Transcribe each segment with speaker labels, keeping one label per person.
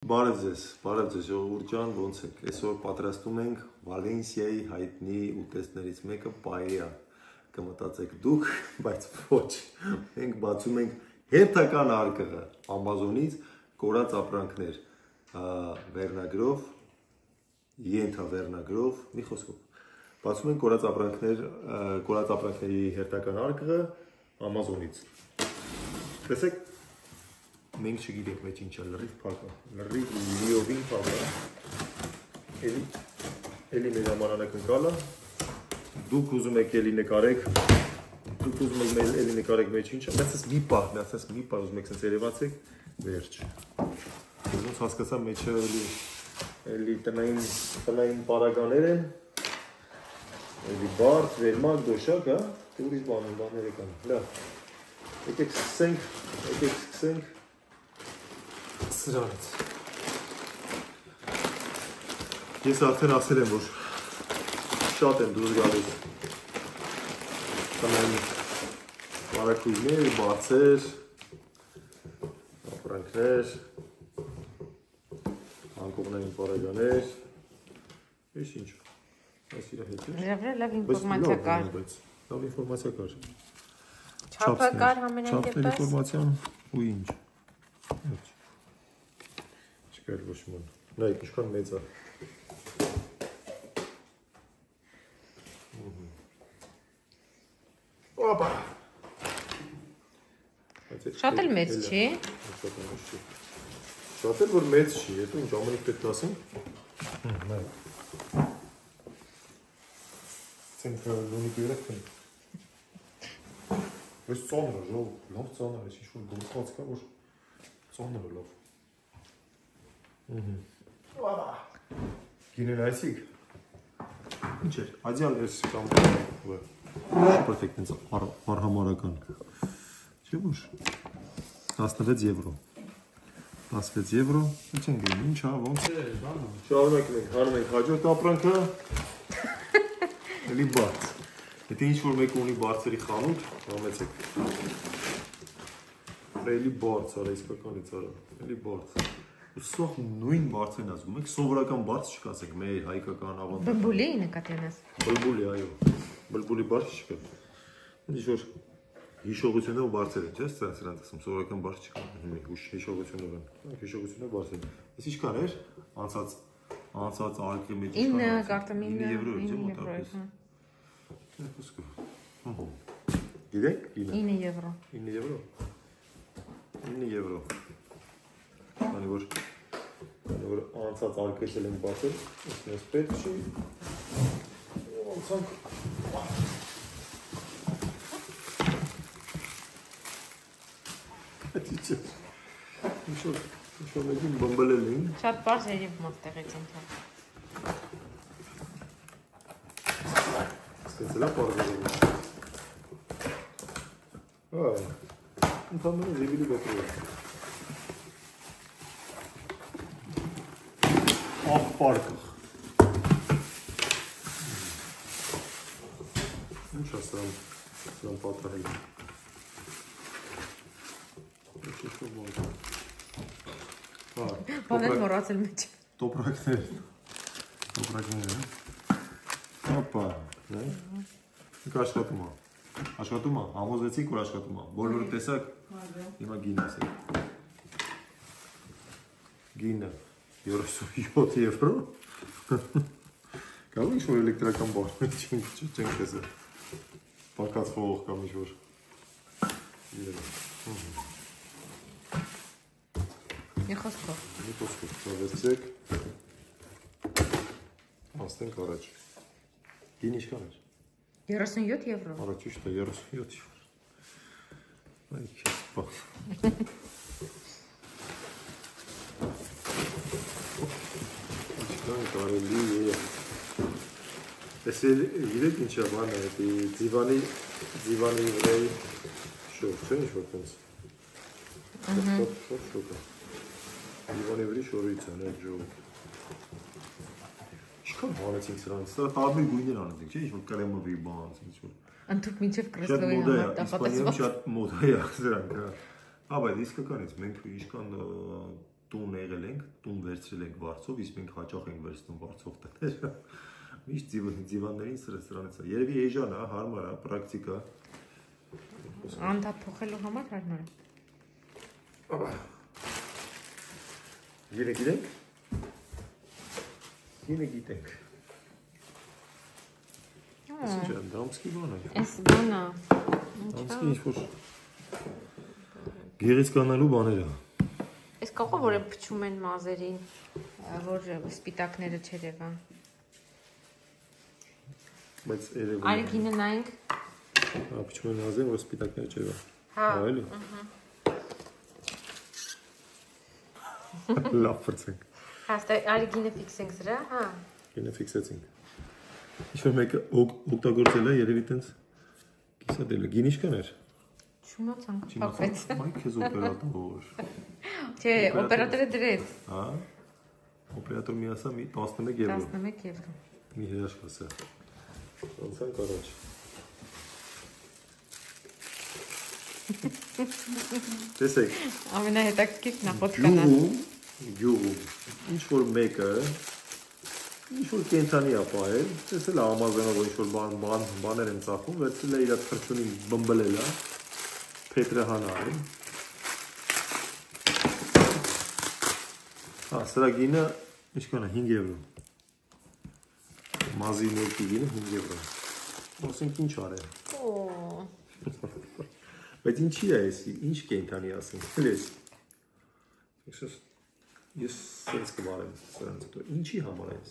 Speaker 1: Բարև ձեզ, ժողովուրդ ջան, ոնց եք։ Այսօր պատրաստում ենք Վալենսիայի հայտնի ուտեստներից մեկը պաելիա։ Կմտածեք դուք, բայց ոչ։ Մենք բացում ենք հերթական արկղը Amazon-ից կորած ապրանքներ վերնագրով, ենթավերնագրով, մի խոսքով։ Բացում ենք կորած ապրանքների հերթական արկղը Amazon-ից։ Տեսեք մենք չգիտենք մեջ ինչա լրիվ փակա, լրիվ լիովին փակա, էլի մեր ամանակնկալ է, դուք ուզում եք էլի նկարեք մեջ ինչա, մեծես մի պահ ուզում եք սենց երևացեք, վերջ, ուզոնց հասկացա մեջը էլի տնային պարագաներ են, էլի բարդ, վերմակ, դոշակ, ուրիշ բաներ եկան, լավ, եկեք սկսենք, սրանից ես արդեն ասել եմ, որ շատ են դուրս գալիս տնային բարակույրներ, բացեր, ապրանքներ, անկողնային պարագաներ, ես ինչ, այս իրա հետ է,
Speaker 2: լավ ինվորմացիա կար,
Speaker 1: լավ ինվորմացիա կար,
Speaker 2: չապը կար համենայն
Speaker 1: չապներ ինվորմացիան ու ինչ, չկար ոչ ման, նայք ինչքան մեծ է, Опа!
Speaker 2: Շատ էլ մեծ չի։
Speaker 1: Շատ էլ որ մեծ չի, հետո ինչ ամենից պետք ասենք։ Նայ։ Ցենք լունի գերեք։ Ո՞ս ծոնը, լավ ծոնը, ինչ որ գործած կա, որ ծոնը լավ։ Опа! Գինեն այսիկ։ Ինչ է, ադյալ էս կամ Perfect ինձ արհամարական չէ՞ որ 16 եվրո 16 եվրո ինչ են գնում ինչա ոնց է շարունակում ենք հանում ենք հաջորդ ապրանքը էլի բաց եթե ինչ որ մեկը ունի բարձերի խանութ համեցեք էլի բարձ արա իսկականից արա էլի բարձ սող նույն բարձերն ազգում եք սովորական բարձ չկասեք մեր հայկական ավանդույթ
Speaker 2: բլբուլի նկատի ունես
Speaker 1: բլբուլի այո Բլբուլի բարձ չկա։ Ինչ որ հիշողությունով բարձր է, չէ՞, սրանց ասում, սովորական բարձ չկա։ Հիշողությունով են։ Հիշողությունով բարձր է։ Այս ինչքան էր անցած արկղի մեջ
Speaker 2: ինչքան։ 9 կարծեմ 9
Speaker 1: եվրո է, չէ՞ մոտավորապես։ Գիտեք,
Speaker 2: 9 եվրո։
Speaker 1: 9 եվրո։ 9 եվրո։ Քանի որ անցած արկղից էլ են բացել, այսպես պետք չի։ Անցանք Ինչ-որ մեկին բմբլել էին
Speaker 2: Շատ պարզ էր և մոտտեղից ենթա
Speaker 1: Սկենց էլա պարզել էին Ընդամենը զիվիլի գոտրով Աղ պարկղ Ինչ ասրան պատրահել
Speaker 2: Բանել մորացել մեջ
Speaker 1: Տոպրակներ Հոպա Ինք աշխատում է Համոզեցիք որ աշխատում է Բոլորը տեսակ Հիմա գին ասեք Գինը 37 եվրո Կարող ինչ որ էլեկտրական բառներ չենք տեսել Պակած խողող կամ ինչ որ
Speaker 2: Մի խոսքով
Speaker 1: Ծավեցեք Անցնենք առաջ Գին ինչքան էր
Speaker 2: 37 եվրո
Speaker 1: Առաջ ուշտ է 37 եվրո Այ քեզ պա Ինչքան կարելի է Ես իրեք ինչա բան է Ձիվանի վրայի շող չէ ինչ որ տենց Շող է Ձիվանի վրի շորից են այդ ժողը Ինչքան հանեցինք սրանից, սա տարբեր գույներ անեցինք, չէ, ինչ որ կրեմովի բան, ինչ որ
Speaker 2: Ընդհուպ մինչև կրսլովի համար տապատեցված
Speaker 1: Իսպանիայում շատ մոդա է սրանք, բայց իսկականից մենք ինչքան տուն եղել ենք, տուն վերցրել ենք վարձով, իսկ մենք հաճախ ենք վերցնում վարձով տները։ Միշտ դիվաններին սրանից է։ Երևի էժան է, հարմար է, պրակտիկա։
Speaker 2: Անդա փոխելու համար հարմար է։
Speaker 1: Գինը գիտենք։ Գինը գիտենք։ Ինչ է, դամսկի բան է։
Speaker 2: Էս բան է։
Speaker 1: Դամսկի ինչ-որ գեղեցկանալու բաներ է։
Speaker 2: Էս կողը, որ փչում են մազերին, որ սպիտակները չերևան։
Speaker 1: Բայց երևում է։
Speaker 2: Այլ գինը նայենք։
Speaker 1: Փչում են մազերին, որ սպիտակները չերևան։
Speaker 2: Հա։
Speaker 1: Այելի։ Լավ փրցենք։
Speaker 2: Հաստա այլ գինը ֆիքսենք սրա, հա։
Speaker 1: Գինը ֆիքսեցինք։ Ինչ-որ մեկը օգտագործել է, երևի տենց կիսադել է։ Գին ինչքան էր։
Speaker 2: Չիմացանք, փակվեց։
Speaker 1: Մայ քեզ օպերատոր։
Speaker 2: Չէ, օպերատորը դրեց։
Speaker 1: Հա։ Օպերատոր մի ասա մի 11 եվրո։
Speaker 2: 11 եվրո։
Speaker 1: Մի հրաշք ասա։ Անցանք առաջ։ Տեսեք։
Speaker 2: Ամենահետաքրքիր նախոտկանա։
Speaker 1: Գյուղում ինչ-որ մեկը ինչ-որ կենթանի է պահել, տեսել է Ամազոնով ինչ-որ բաներ են ծախում, վերցրել է իր թռչունին բմբլել է, փետրը հանարել։ Հա, սրա գինը ինչքան է 5 եվրո։ Մազի մեկի գինը 5 եվրո։ Ասենք ինչ արել։ Բայց ինչի է էսի, ինչ կենթանի ասենք, լես։ Ես սենց կվարեմ սրանց հետո, ինչի համար է ես։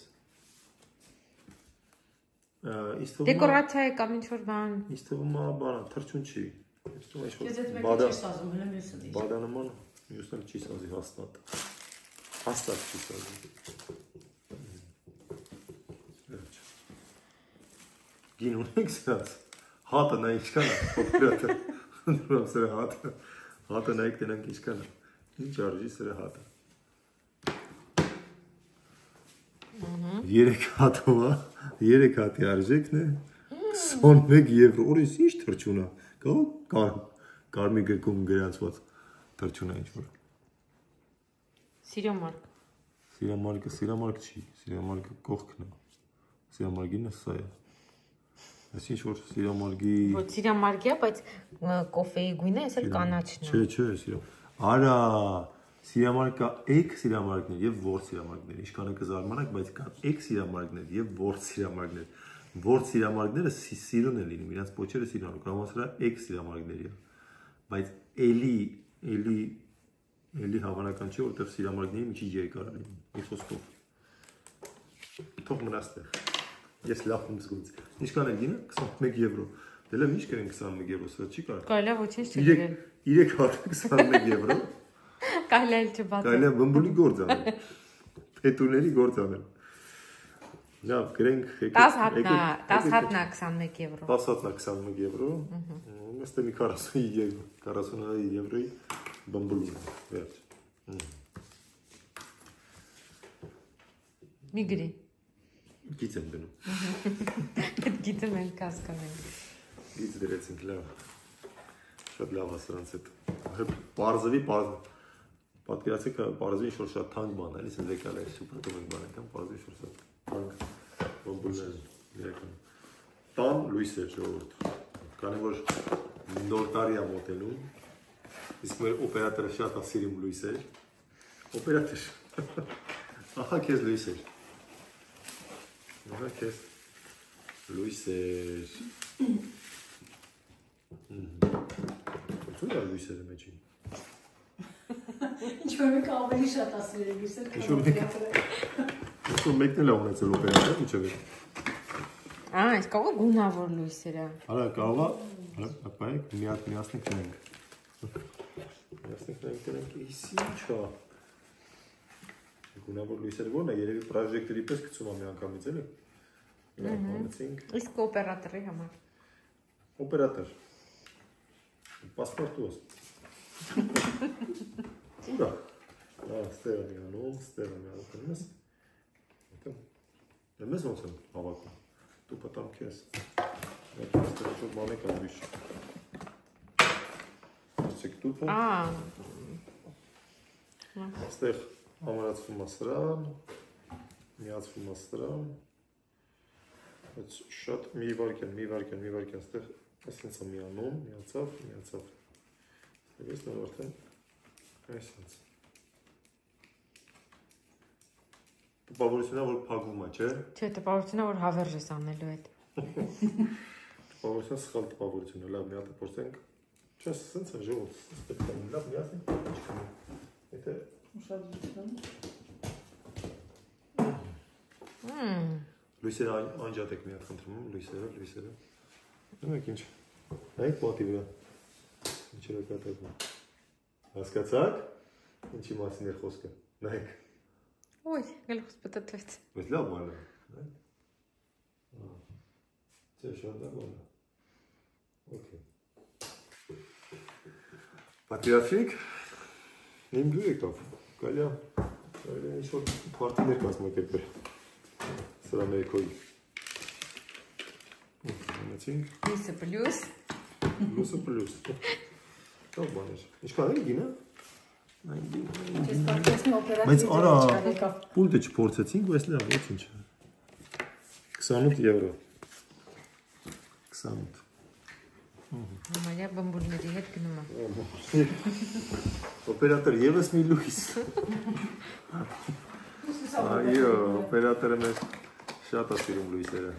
Speaker 2: Դեկորացիա է կամ ինչ-որ բան։
Speaker 1: Ինձ թվում է բանը, թռչուն չի։
Speaker 3: Ես այդ մեկը չի սազում, հլը մյուսը դիշ։
Speaker 1: Բադանման մյուսն էլ չի սազի հաստատ։ Հաստատ չի սազի։ Գին ունենք սրած։ Հատը նա ինչքան է, օպերատը։ Ընդրում սրա հատը։ Հատը նայեք տնանք ինչքան է։ Ինչ արժի սրա հատը։ 3 հատով է, 3 հատի արժեքն է 21 եվրո, օրես ինչ թռչուն է, կարմիր գրքում գրացված թռչուն է ինչ-որ։
Speaker 2: Սիրամարգ։
Speaker 1: Սիրամարգ չի, սիրամարգը կողքն է, սիրամարգինը սա է, այս ինչ-որ սիրամարգի…
Speaker 2: Ոչ սիրամարգ է, բայց կոֆեի գույնը ես էլ կանաչն է։
Speaker 1: Չէ, արա, սիրամարգ կա էկ սիրամարգներ և ворդ սիրամարգներ, ինչքանը կզարմանաք, բայց կան էկ սիրամարգներ և ворդ սիրամարգներ, ворդ սիրամարգները սիրուն են լինում, իրանց պոչերը սիրուն են, կարող ասրա էկ սիրամարգների է, բայց էլի հավանական չէ, որտեղ սիրամարգների միջի երկար է լինում, մի խոսքով, թող մնաստեղ, ես լավ եմ զգուց, ինչքան է գինը, 21 եվրո, դել եմ ինչ կրեն 21 եվրո, սա չի կար։
Speaker 2: Կարելի է ոչինչ չգրել։
Speaker 1: 3 հատ 21 եվրո։
Speaker 2: Կարելի է չբացել։
Speaker 1: Կարելի է բմբուլի գործ անել։ Փետուրների գործ անել։ Լավ, գրենք
Speaker 2: 10 հատնա 21 եվրո։
Speaker 1: 10 հատնա 21 եվրո։ Մեստե մի 40 եվրոյի բմբուլի վերջ։
Speaker 2: Մի գրի։
Speaker 1: Գիծ եմ դնում։
Speaker 2: Այդ գիծը մենք հասկանենք։
Speaker 1: Գիծ դրեցինք, լավ։ Շատ լավ է սրանց հետ։ Պարզվի, պատկերացեք, պարզվի ինչ-որ շատ թանկ բան, էլի սենց եկալ է սուպրտում ենք բան եկան, պարզվի ինչ-որ շատ թանկ բոմբուլներ իրական։ Տան լույս է ժողովուրդ, քանի որ նոր տարի է մոտենում, իսկ մեր օպերատորը շատ է սիրում լույսեր, օպերատոր, ահա քեզ լույսեր, ահա քեզ լույսեր, Ինչ-որ լույսերը մեջին։
Speaker 3: Ինչ-որ մեկը ավելի շատ ասել է լույսեր,
Speaker 1: Ինչ-որ մեկն էլ է ունեցել օպերատոր, ինչով է։
Speaker 2: Այս կողը գունավոր լույսերը։
Speaker 1: Արա, կարող է, ապայեք, միասնենք նենք։ Միասնենք նենք, իս ինչ է։ Գունավոր լույսերը ո՞րն է, երևի պրոժեկտորի պես գցում է մի անգամից, էլի։
Speaker 2: Իսկ օպերատորի համար։
Speaker 1: Օպերատոր։ Պասպորտուս։ Ուրա։ Ստեղ եմ անում, ես։ Ես ոնց եմ հավաքում։ Դու պատամ քեզ։ Ստեղ ինչ-որ բան եք ուրիշ։ Ասեք դուպը։ Այստեղ ամրացվում է սրան, միացվում է սրան, բայց շատ մի վարկյան, այստեղ այսինց է միանում, միացավ, այստեղ արդեն այսինց։ Տպավորությունա, որ փակվում է, չէ։
Speaker 2: Չէ, տպավորությունա, որ հավերժ ես անելու հետ։
Speaker 1: Տպավորությունա սխալ տպավորություն է, լավ, մի հատ փորձենք։ Չէ, սենց է ժողով, լավ, միացնենք, չկանի։ Եթե լույսերը անջատ եք մի հատ խնդրում, լույսերը։ Նույնեք ինչ, նայեք պատի վրա, ինչ էր կատակում։ Հասկացաք, ինչի մասին էր խոսքը, նայեք։
Speaker 2: Ոյ, գլուխս պտտվեց։
Speaker 1: Բայց լավ բան է, նայեք։ Չէ, շատ լավ բան է։ Okay. Պատրաստիկ, իմ դու եկավ, կալյա ինչ-որ պարտիներ կազմակերպել, սրա ներքոյի։ Ունեցինք։
Speaker 2: Լույսը պլյուս։
Speaker 1: Լույսը պլյուս։ Կավ բաներ։ Ինչքան է գինը։ Բայց արա, պուլտը չպորցեցինք, բայց լավ, ոչ ինչ։ 28 եվրո։ 28։
Speaker 2: Համարյա բմբուլների հետ գնում է։
Speaker 1: Օպերատոր ևս մի լույս։ Այո, օպերատորը մեզ շատ է սիրում լույսերը։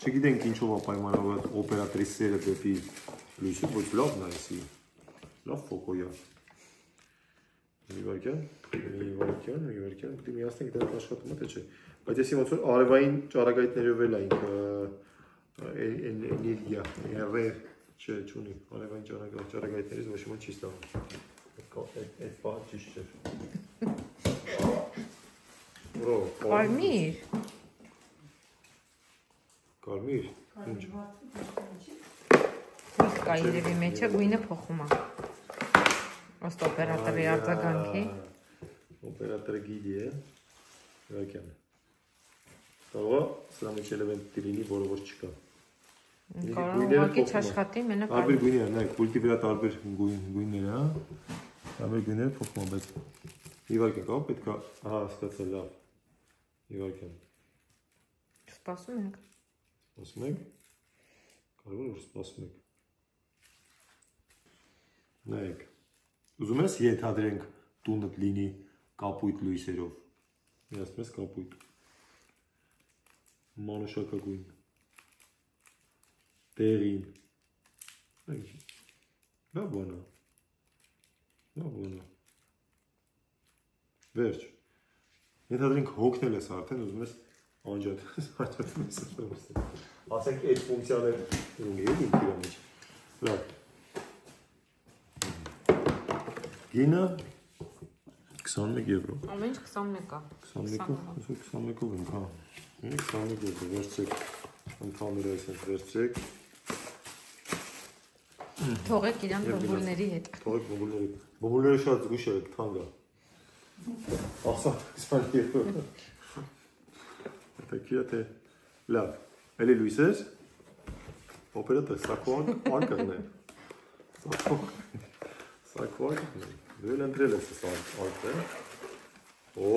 Speaker 1: Չգիտենք ինչով է պայմանավորված օպերատորի սերը դեպի լույսը, ոչ լավն է էսի։ Լավ ֆոկոյա։ Մի վարկյան, պիտի միացնենք դրա աշխատումը, թե չէ։ Բայց եսի ոնց որ արևային ճառագայթներով էլ այնք էներգիա, հեռեր չունի, արևային ճառագայթներից ոչ ոք չի ստանում։ Այդ պահը ճիշտ չէր։
Speaker 2: Կարմիր։
Speaker 1: Կարմիր, ինչ։
Speaker 2: Գույն կա երևի մեջը, գույնը փոխում է։ Ոստո օպերատորի արձագանքի։
Speaker 1: Օպերատորը գիտի է, վարկյան։ Կարող է սրա մեջ էլեմենտ լինի, որը ոչ չկա։
Speaker 2: Կարող ուղղակի չաշխատի, մենակ
Speaker 1: տարբեր գույներ, նայեք, պուլտի վրա տարբեր գույներ, հա։ Տարբեր գույները փոխվում են, բայց մի վարկյան կա, պետք է, ահա, հասկացա, լավ։ Մի վարկյան։
Speaker 2: Սպասում ենք։
Speaker 1: Սպասում եք։ Կարևոր որ սպասում եք։ Նայեք։ Ուզում ես ենթադրենք տունդ լինի կապույտ լույսերով։ Միացնում ես կապույտ։ Մանուշակագույն։ Տեղին։ Լավ բան է։ Վերջ։ Ենթադրենք հոգնել ես արդեն, ուզում ես անջատ ես։ Ասենք այդ ֆունկցիաներ ունի ինքն իր մեջ։ Լավ։ Գինը 21 եվրո։
Speaker 2: Ամեն ինչ 21 է։
Speaker 1: 21-ով ենք, հա։ 21 եվրո, վերցրեք, ընդհանուր այսպես վերցրեք։
Speaker 2: Թողեք իրան բոմբուլների հետ։
Speaker 1: Թողեք բոմբուլների։ Բոմբուլները շատ զգույշ է, թանկ է։ Ասա 20 եվրո։ Հետաքրքիր է թե լավ։ Էլի լույսեր։ Օպերատոր սակոն արկղն է։ Սակոն։ Դու էլ ընտրել ես այս արկղը։ Օ։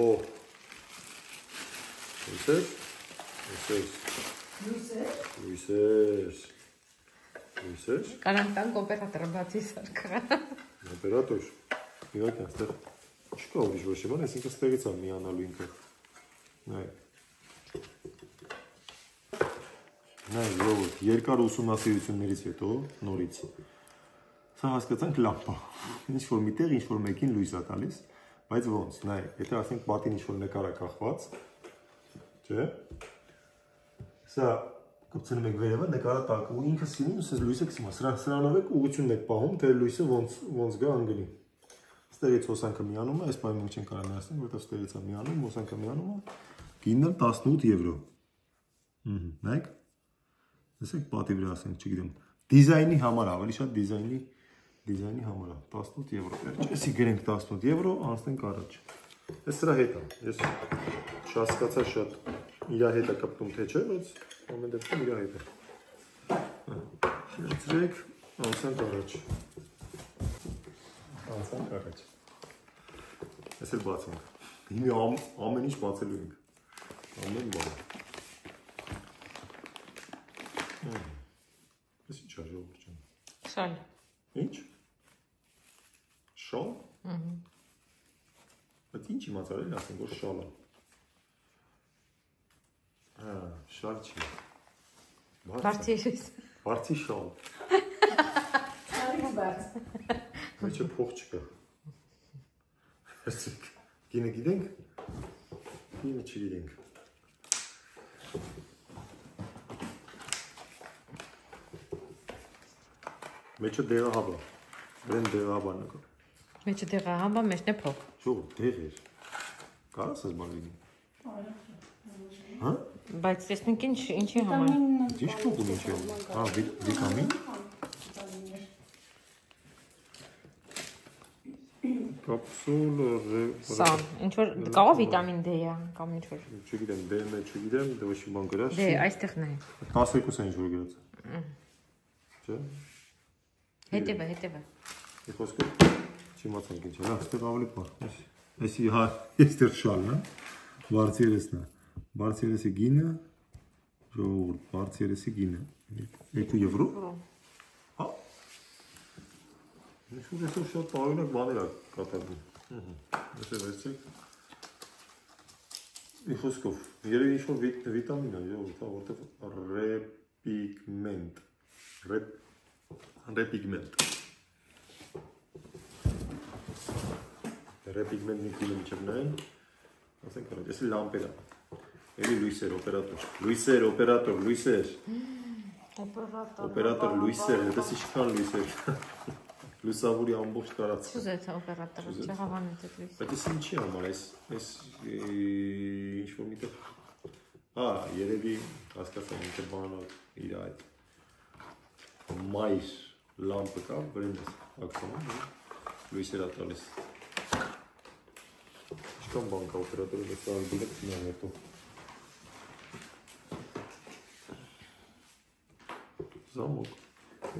Speaker 1: Լույսեր։
Speaker 2: Կարան տանք օպերատորը բացի սարքը։
Speaker 1: Օպերատոր։ Իհարկե, այստեղ չկա ուրիշ ոչ մի բան, այսինքն ստեղից է միանալու ինքը։ Նայեք, ժողովուրդ, երկար ուսումնասիրություններից հետո, նորից, սա հասկացանք լամպա։ Ինչ-որ միտեղ, ինչ-որ մեկին լույս է տալիս, բայց ոնց, նայեք, եթե ասենք պատին ինչ-որ նկար է կախված, չէ, սա կպցնում եք վերևը, նկարը տակը ու ինքը սինում, սենց լույսը կսիմ է, սրանով եք ուղղությունն եք պահում, թե լույսը ոնց գա անգնի։ Ստերից հոսանքը միանում է, այս պայմ մենք չենք կարող միացնել, որտեղ ստերից է միանում, հոսանքը միանում է, գինը 18 եվրո։ Նայեք, տեսեք պատի վրա ասենք, չգիտեմ, դիզայնի համար, ավելի շատ դիզայնի համար է, 18 եվրո, էսի գրենք 18 եվրո, անցնենք առաջ։ Ես սրա հետ եմ, ես չհասկացա շատ իր հետ է կպտում, թե չէ, բայց ամեն դեպքում իր հետ է։ Շերցրեք, անցանք առաջ։ Ես էլ բացենք։ Հիմի ամեն ինչ բացելու ենք։ Ամեն բան։ Ես ինչ աժողովուրդ ջան։
Speaker 2: Շալ։
Speaker 1: Ինչ։ Շալ։ Բայց ինչ իմացար էլ ասենք որ շալ է։ Հա, շալ չի։
Speaker 2: Բարձի։
Speaker 1: Բարձի շալ։
Speaker 3: Արի բաց։
Speaker 1: Մեջը փող չկա։ Հասցեք։ Գինը գիտենք։ Գինը չգիտենք։ Մեջը դեղահաբա։ Բրեն դեղահաբա նկա։
Speaker 2: Մեջը դեղահաբա, մեջն է փող։
Speaker 1: Շո, դեղ էր։ Կարաս ես բան լինի։ Հա?
Speaker 2: Բայց տեսնենք ինչի համար։
Speaker 1: Ինչ փող ունի չէ։ Հա, վիտամին։ Կապսուլ,
Speaker 2: Սա, ինչ որ կարող վիտամին D-ը կամ ինչ որ։
Speaker 1: Չգիտեմ, D-ը չգիտեմ, դա ոչ մի բան գրած
Speaker 2: Դե, այստեղն է։
Speaker 1: 12-ը ինչ որ գրած։ Չէ՞։
Speaker 2: Հետևը։
Speaker 1: Ի խոսքը չիմացանք ինչ է, լավ, ստեղ ավելի բան։ Այսի հա, այստեղ շալն է։ Բարձերեսն է։ Բարձերեսի գինը, ժողովուրդ, բարձերեսի գինը։ 2 եվրո։ Հա։ Ինչ-որ այսօր շատ տարօրինակ բաներ է կատարվում։ Ես վերցրեք։ Ի խոսքով, երևի ինչ-որ վիտամին է, ժողովուրդ, որտեղ ռեպիգմենտ։ Ռեպիգմենտի քիլո միջև նայեն, ասենք առաջ, ես լամպեր է, էլի լույսեր, օպերատոր, լույսեր, հետս իչքան լույսեր, լուսավորի ամբողջ կարած։
Speaker 2: Սուզ է թե օպերատորը, չհավանեց այդ լույսը։
Speaker 1: Բայց ես ինչի համար, ես ինչ-որ միտեղ, հա, երևի հասկացան ինչ է բանով իր այդ մայր լամպը կա, վրեն ես ակցանում, լույսեր ատալիս։ Ինչքան բան կա օպերատորը ես արգիլը կնան հետո։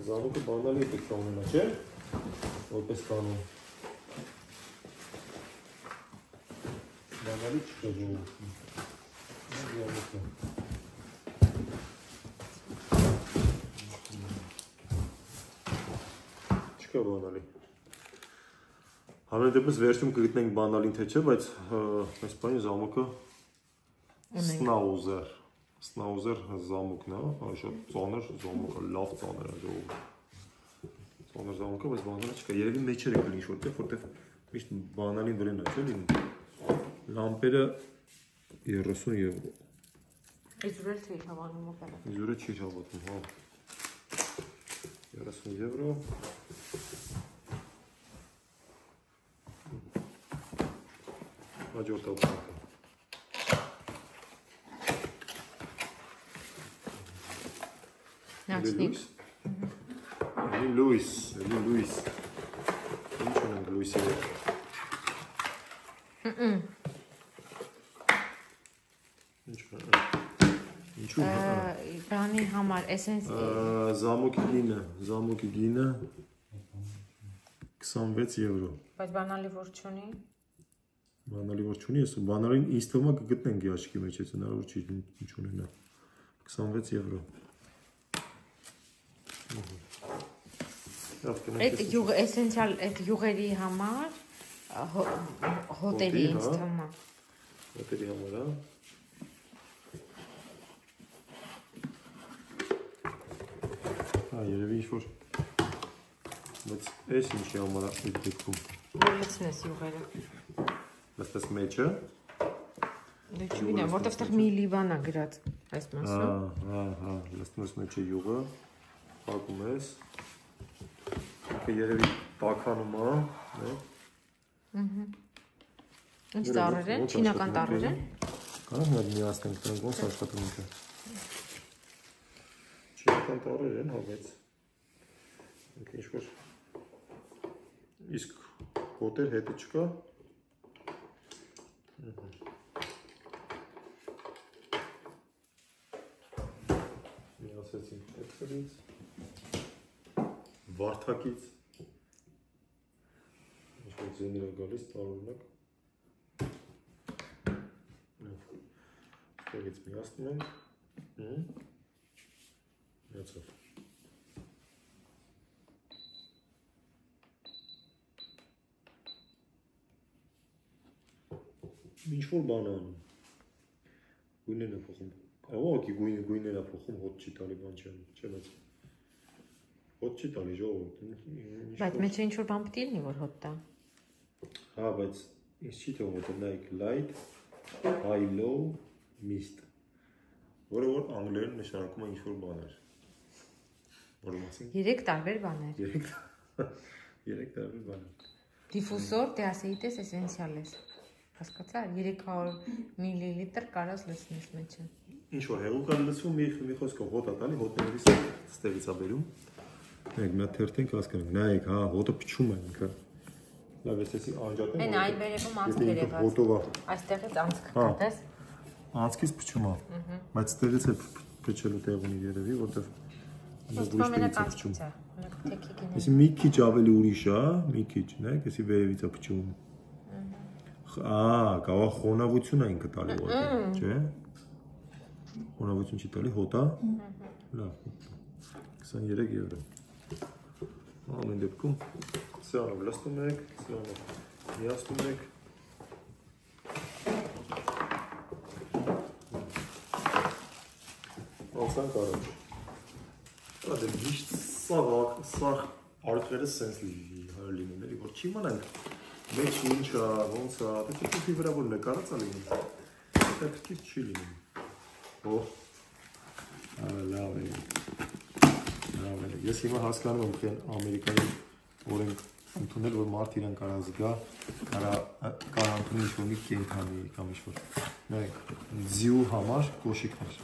Speaker 1: Զամոկը բանալի է պետք ունենա, չէ՞։ Որպես կանոն։ Բանալի չկա ժողովուրդ։ Չկա բանալի։ Համենայնդեպս վերջում կգտնենք բանալին թե չէ, բայց այս բանի զամոկը Սնաուզեր զամոկն է, շատ ծանր զամոկը, լավ ծանր է ժողովուրդ։ Ծանր զամոկը, բայց բանալի չկա, երևի մեջեր է կլինի շորտեղ, որտեղ միշտ բանալին վրեն է, չէ՞ լինում։ Լամպերը 30 եվրո։
Speaker 2: Իզուրել չի հավանում օպերատորը։
Speaker 1: Իզուրել չի հավատում, հա։ 30 եվրո։ Հաջորդ ապրանքը։
Speaker 2: Նացնիկ։
Speaker 1: Էլի լույս։ Ինչ ունենք լույսի հետ։ Ինչու՞։
Speaker 2: Բանի համար, էսենս։
Speaker 1: Զամոկի գինը 26 եվրո։
Speaker 2: Բայց բանալի որ չունի։
Speaker 1: Բանալի որ չունի, ես բանալին ինձ թվում է կգտնենք աչքի մեջ, ես հնարավոր չի ինչ ունենա։ 26 եվրո։
Speaker 2: Այդ էսենցիալ այդ յուղերի համար հոտելի ինձ թվում է։
Speaker 1: Հոտելի համար, հա։ Հա, երևի ինչ-որ, բայց ես ինչի համար է այդ դեպքում։
Speaker 2: Որ լցնես յուղերը։
Speaker 1: Լցնես մեջը։
Speaker 2: Դե չգիտեմ, որտեղ տեղ մի լիվան է գրած այս մասում։
Speaker 1: Հա, լցնես մեջը յուղը, հակում ես։ Երևի տաքանում է,
Speaker 2: Ինչ տառեր են, չինական տառեր են։
Speaker 1: Կարող մի հատ միացնենք, դրանք ոնց աշխատում ինքը։ Չինական տառեր են, հա, բայց ինչ-որ իսկ հոտեր հետը չկա։ Միացեցինք էքսելից, վարդակից, ինչ-որ ձենիր է գալիս, տարօրինակ, Տեղից միացնում ենք։ Միացավ։ Ինչ-որ բան անում։ Գույներն է փոխում։ Ավոքի գույներն է փոխում, հոտ չի տալի բան չեմ, չեմ ես։ Հոտ չի տալի ժողովուրդ։
Speaker 2: Բայց մեջ ինչ-որ բան պետք է լինի, որ հոտ տա։
Speaker 1: Հա, բայց ինձ չի թվում, որ նայեք light, high, low, mist։ Որը որ անգլերեն նշանակում է ինչ-որ բաներ։ Որը մասին։
Speaker 2: 3 տարբեր բաներ։
Speaker 1: 3 տարբեր բաներ։
Speaker 2: Դիֆուսոր de aceites esenciales։ Հասկացա՞ր, 300 միլիլիտր կարած լցնես մեջը։
Speaker 1: Ինչ որ հեղուկ է լցվում, մի խոսքով հոտ է տալի, հոտներից ստեղից է բերում։ Նայեք, մի հատ թերթենք հասկանանք, նայեք, հա, հոտը փչում է ինքը։ Լավ, էսի անջատեմ։
Speaker 2: Այն այն վերևում անցք երևաց։ Այստեղից անցք կա, տես։
Speaker 1: Անցքից փչում է։ Բայց ստեղից է փչելու տեղ ունի երևի, որտեղ Էսի մի քիչ ավելի ուրիշ է, մի քիչ, նայեք, էսի վերևից է փչում։ Կարող խոնավություն է ինքը տալի որտեղ, չէ՞։ Խոնավություն չի տալի, հոտ է։ Լավ, 23 եվրո։ Ամեն դեպքում սրանով լցնում եք, սրանով միացնում եք։ Անցանք առաջ։ Դա դե միշտ սաղ արտղերը սենց լինում էլի, որ չի իմանանք մեջ ինչ է, ոնց է, դա թիպի վրա որ նկարած է լինում, դա թիպ չի լինում։ Լավ է։ Ես հիմա հասկանում եմ, թե Ամերիկայի օրենք ընդունել, որ մարդ իրան կարա զգա, կարա ընդունել ինչ-որ մի կենդանի կամ ինչ-որ։ Նայեք, ձիու համար կոշիկներ։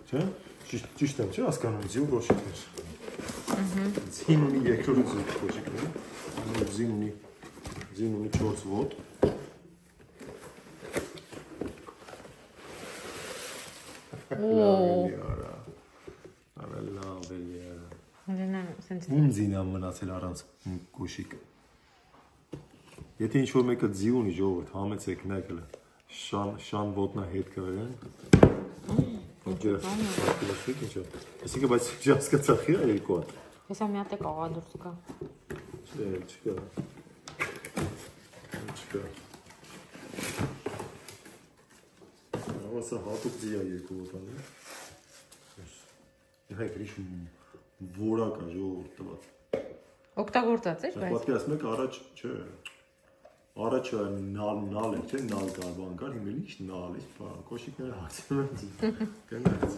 Speaker 1: Չէ՞, ճիշտ եմ, չէ՞ հասկանում ձիու կոշիկներ։ Ձին ունի երկրորդ ձիու կոշիկներ, ձին ունի 4 ոտ։ Լավ էլի արա։ Ում ձին է մնացել առանց կոշիկ։ Եթե ինչ-որ մեկը ձի ունի ժողովուրդ, համեցեք նայեք հլը, շան ոտնա հետ կվերեն։ Այսինքն բայց չհասկացա խի է երկու հատ։
Speaker 2: Հեսա մի հատ է կաղա դուրս կա։
Speaker 1: Չկա։ Սա հատուկ ձի է երկու ոտանի։ Հայք ինչ որակ է ժողովուրդ տված։
Speaker 2: Օգտագործած էր, բայց։
Speaker 1: Պատկերացնում եք առաջ, չէ, առաջը նալ էր, չէ, նալ կար, բան կար, հիմա ինչ նալ է, կոշիկները հացնում են ձի, կնայց։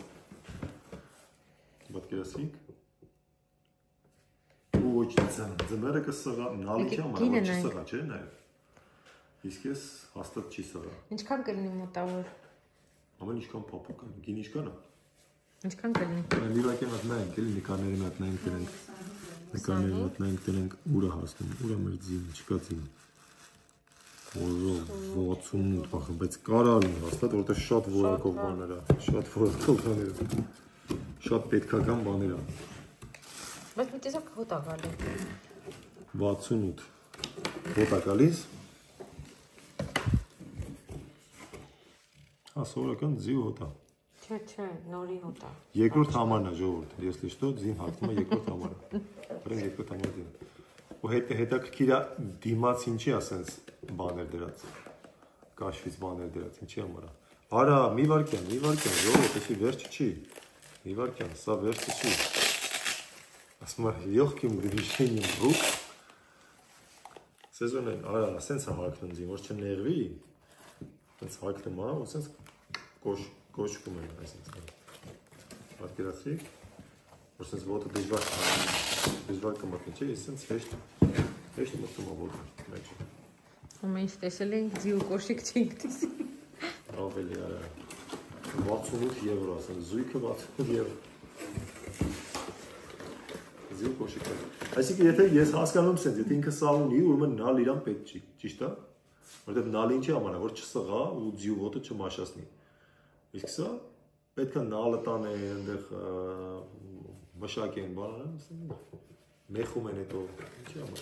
Speaker 1: Պատկերացիք։ Ու ոչ ձմերը կսղա, նալի չի համար, ոչ չի սղա, չէ, նայր։ Իսկ ես հաստատ չի սղա։
Speaker 2: Ինչքան կլինի մոտավոր։
Speaker 1: Ամեն ինչքան փափուկ է, գին ինչքան է։
Speaker 2: Ինչքան կլինի։
Speaker 1: Մի վայրկյան մատ նայենք, էլի նկարների մատ նայենք դրանք։ Նկարների մատ նայենք դրանք ուրա հասնում, ուրա մեր ձին, չկա ձին։ Ոզով 68 բախը, բայց կարալ ունի հաստատ, որտեղ շատ որակով բաներ է, շատ որակով բաներ է, շատ պետքական բաներ է։
Speaker 2: Բայց մի տեսակ հոտ է գալի։
Speaker 1: 68 հոտ է գալիս։ Հա, սովորական ձիու հոտ է։
Speaker 2: Չէ, նորի հոտ է։
Speaker 1: Երկրորդ համարն է ժողովուրդ, если что, ձին հագնում է երկրորդ համարը։ Բրեն երկրորդ համար ձին։ Ու հետաքրքիր է դիմաց ինչի ասենց բաներ դրած, կաշվից բաներ դրած, ինչի համար է։ Արա, մի վարկյան, ժողովուրդ, էսի վերջը չի, մի վարկյան, սա վերջը չի։ Ասում է, եղքիմ գրիշենիմ ռուկ, սեզոնեն, արա, ասենց է հարկնում ձին, որ չնեղվի, ասենց հարկնում է, ու ասենց կոշկում են, այսենց, պատկերացրիք, որ ասենց ոտը դժվար կմտնի, չէ, ասենց հեշտ մտնում է ոտը, մեջը։
Speaker 2: Ու մենք տեսել ենք ձիու կոշիկ չենք տեսել։
Speaker 1: Ավելի արա, 68 եվրո, ասենց, զույգը 68 եվրո։ Ձիու կոշիկը։ Այսինքն, եթե ես հասկանում սենց, եթե ինքը սա ունի, ուրեմն նալ իրան պետք չի, ճիշտ է։ Որտեղ նալը ինչի համար է, որ չսղա ու ձիու ոտը չմաշացնի։ Իսկ սա պետք է նալը տան է, այնտեղ մշակ են բանան, մեխում են հետո, ինչի համար։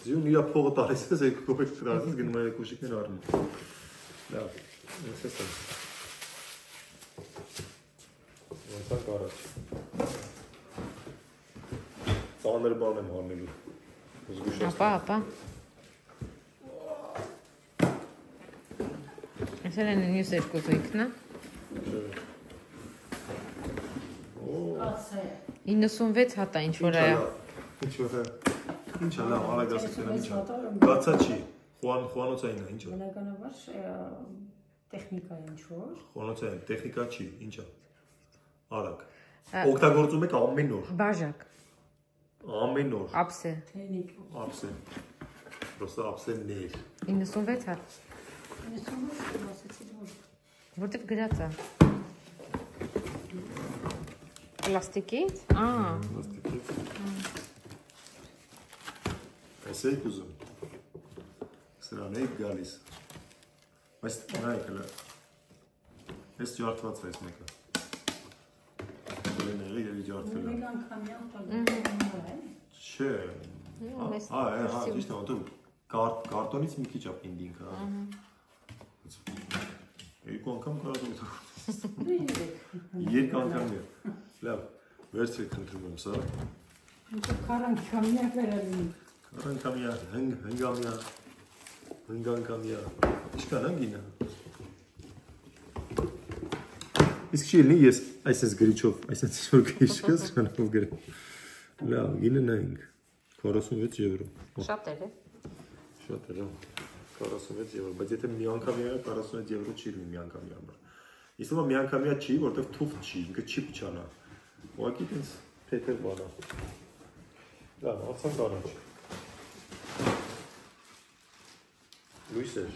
Speaker 1: Զյուն իրա փողը տալիս ես, երկու կոպեկ կտրածես, գնում է կուշիկներ առնում։ Լավ, ես ես եմ։ Ոնցանք առաջ։ Ծանր բան եմ հանելու։
Speaker 2: Ապա։ Այսել են նույնս երկու զույգն է։ 96 հատա ինչ-որ այա։
Speaker 1: Ինչ-որ է։ Ինչ է, լավ, արագ ասեցեն, ինչ է։ Գացա չի, խոանոցային է, ինչ է։
Speaker 3: Բնականաբար տեխնիկա է ինչ-որ։
Speaker 1: Խոանոցային, տեխնիկա չի, ինչ է։ Արագ։ Օգտագործում եք ամեն օր։
Speaker 2: Բաժակ։
Speaker 1: Ամեն օր։
Speaker 2: Ափսե։
Speaker 1: Ափսե։ Պրոստը ափսեներ։
Speaker 2: 96 հատ։
Speaker 3: 96 ասեցի որ։
Speaker 2: Որտև գրած է։ Պլաստիկից։
Speaker 1: Պլաստիկից։ Այս եք ուզում։ Սրան եք գալիս։ Բայց նայք հլը։ Ես ջարդված է այս մեկը։ Դրեները և ջարդվել է։
Speaker 3: Մեկ անգամյա
Speaker 1: Չէ։ Ճիշտ է, ոնտում կարտոնից մի քիչ է պինդինգ։ Երկու անգամ կարած Երկ անգամ է։ Լավ, վերցրեք խնդրում եմ սա։
Speaker 3: Քարանքամյա վերալին։
Speaker 1: Քարանքամյա, հնգանգամյա։ Ինչքան հնգինը։ Իսկ չի ելնի ես այսպես գրիչով, այսպես որ գրիչքս շանով գրեմ։ Լավ, գինը նայինք, 46 եվրո։
Speaker 2: Շատ էր է։
Speaker 1: Շատ էր, 46 եվրո, բայց եթե մի անգամյա 46 եվրո չի լինի մի անգամյա համար։ Իսկ մի անգամյա չի, որտեղ թուղթ չի, ինքը չի փչանա։ Ուղղակի տենց փեթեր բան է։ Լավ, անցանք առաջ։ Լույսեր։